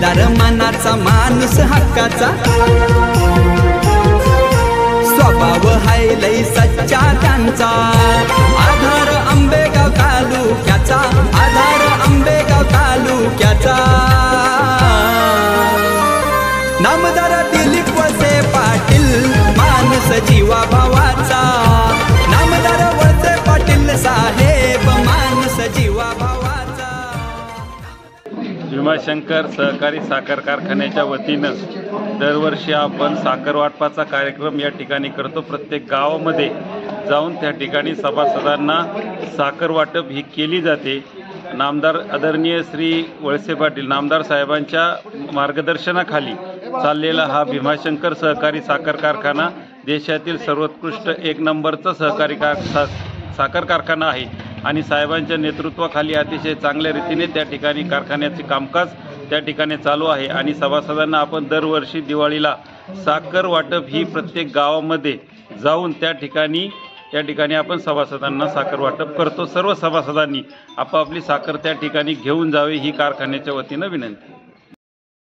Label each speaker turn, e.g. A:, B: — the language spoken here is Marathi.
A: दिलदार मनाचा माणूस हक्काचा, स्वभाव हाय लय सच्चा त्यांचा। आधार आंबेगाव तालुक्याचा, आधार आंबेगाव तालुक्याचा। नामदार दिलीप वळसे पाटील माणूस जीवा भावाचा, नामदार वळसे पाटील साहेब माणूस जीवा भावाचा।
B: भीमाशंकर सहकारी साखर कारखान्याच्या वतीनं दरवर्षी आपण साखर वाटपाचा कार्यक्रम या ठिकाणी करतो। प्रत्येक गावामध्ये जाऊन त्या ठिकाणी सभासदांना साखर वाटप ही केली जाते। नामदार आदरणीय श्री वळसे पाटील नामदार साहेबांच्या मार्गदर्शनाखाली चाललेला हा भीमाशंकर सहकारी साखर कारखाना देशातील सर्वोत्कृष्ट एक नंबरचा सहकारी साखर कारखाना आहे आणि साहेबांच्या नेतृत्वाखाली अतिशय चांगल्या रीतीने त्या ठिकाणी कारखान्याचे कामकाज त्या ठिकाणी चालू आहे। आणि सभासदांना आपण दरवर्षी दिवाळीला साखर वाटप ही प्रत्येक गावामध्ये जाऊन त्या ठिकाणी आपण सभासदांना साखर वाटप करतो। सर्व सभासदांनी आपापली साखर त्या ठिकाणी घेऊन जावे ही कारखान्याच्या वतीनं विनंती।